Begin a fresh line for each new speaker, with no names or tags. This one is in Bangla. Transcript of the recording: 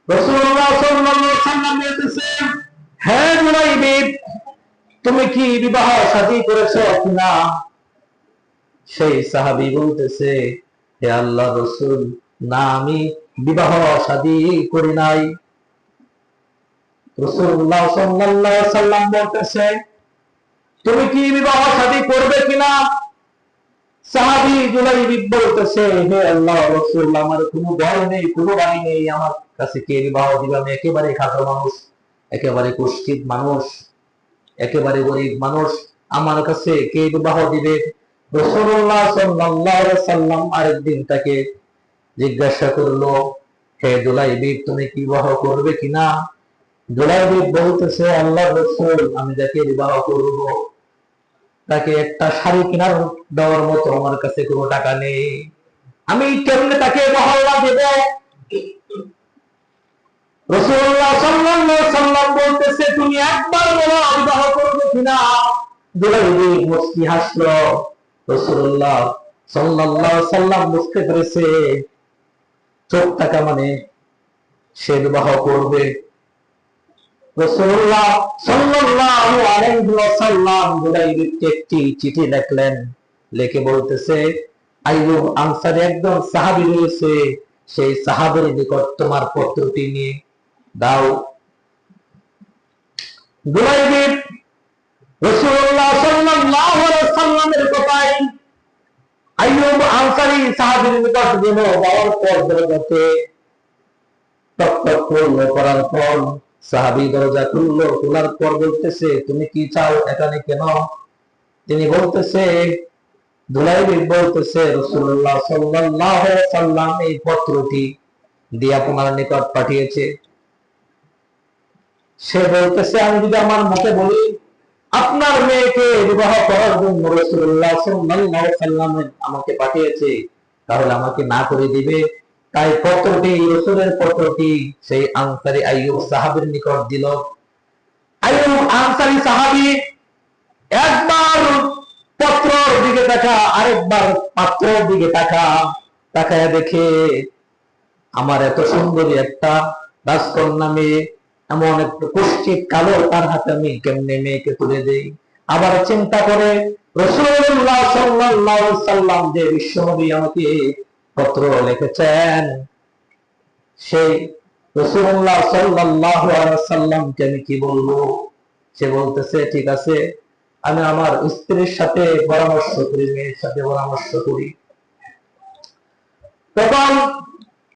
রাসূলুল্লাহ সাল্লাল্লাহু আলাইহি ওয়াসাল্লাম বলতেছেন, হে জুলাইব, তুমি কি বিবাহ শাদী করেছো কিনা? সেই সাহাবী বলতেছে, হে আল্লাহর রাসূল, না আমি বিবাহ শাদী করি নাই। রাসূলুল্লাহ সাল্লাল্লাহু আলাইহি ওয়াসাল্লাম বলতেছে, তুমি কি বিবাহ শাদী করবে কিনা? সাহাবী জুলাইব বলতেছে, হে আল্লাহর রাসূল, আমার কোনো ঘর নেই, কোনো বাড়ি নেই, আমার কাছে কে বিবাহ দিবে? আমি একেবারে খাটো মানুষ, একেবারে কুষ্ঠিত মানুষ, একেবারে গরিব মানুষ, আমার কাছে কে বিবাহ দিবে? রাসূলুল্লাহ সাল্লাল্লাহু আলাইহি ওয়াসাল্লাম আরেকদিন তাকে জিজ্ঞাসা করলো, হে জুলাইব, তুমি কি বিবাহ করবে কিনা? জুলাইব বলতেছে, আল্লাহর রাসূল, আমি যাকে বিবাহ করব তাকে একটা শাড়ি কেনার দেওয়ার মতো আমার কাছে কোনো টাকা নেই, আমি কেমনে তাকে মহল্লা দেব? রাসূলুল্লাহ সাল্লাল্লাহু আলাইহি সাল্লাম বলতেছে, তুমি একবার বলো বিবাহ করবে কিনা? জুলাইব মুস্কি হাসলো। রাসূলুল্লাহ সাল্লাল্লাহু আলাইহি সাল্লাম বুঝতে পেরেছে চোখ টাকা মানে সে বিবাহ করবে। রাসূলুল্লাহ সাল্লাল্লাহু আলাইহি ওয়াসাল্লাম জুলাইবকে একটি চিঠি লিখলেন, লিখে বলতেছে, আইয়ুব আনসারী একজন সাহাবী রয়েছে, সেই সাহাবীর নিকট তোমার পত্রটি নিয়ে দাও। জুলাইব রাসূলুল্লাহ সাল্লাল্লাহু আলাইহি ওয়াসাল্লামের কথায় আইয়ুব আনসারী সাহাবীর নিকট গেল। যাওয়ার পর দরজাতে টক টক করলো, করার পর সাহাবী দরজা খুললো, খোলার পর বলতেছে, তুমি কি চাও, এখানে কেন? তিনি বলতেছে, জুলাইব বলতেছে, রাসূলুল্লাহ সাল্লাল্লাহু আলাইহি ওয়াসাল্লাম এই পত্রটি দিয়ে আপনার নিকট পাঠিয়েছে। সে বলতেছে, আমি যদি আমার মুখে বলি আপনার মেয়েকে বিবাহ করার জন্য রাসূলুল্লাহ সাল্লাল্লাহু আলাইহি ওয়াসাল্লাম আমাকে পাঠিয়েছে, তাহলে আমাকে না করে দিবে। তাই পত্রটি, রাসূলের পত্রটি সেই আনসারী আইয়ুব সাহাবীর নিকট দিল। আইয়ুব আনসারী সাহাবী একবার পত্রের দিকে তাকা, আরেকবার পাত্রের দিকে তাকা, তাকায় দেখে আমার এত সুন্দরী একটা রাজকন্যা মেয়ে, এমন একটু কুষ্ঠিত কালো, তার হাতে আমি কেমনে মেয়েকে তুলে দেই? আবার চিন্তা করে, রাসূলুল্লাহ সাল্লাল্লাহু আলাইহি ওয়াসাল্লাম যে বিশ্বনবী আমাকে পত্র লিখেছেন, সেই রাসূলুল্লাহ সাল্লাল্লাহু আলাইহি ওয়াসাল্লামকে আমি কি বলবো? সে বলতেছে, ঠিক আছে, আমি আমার স্ত্রীর সাথে পরামর্শ করি, মেয়ের সাথে পরামর্শ করি। তখন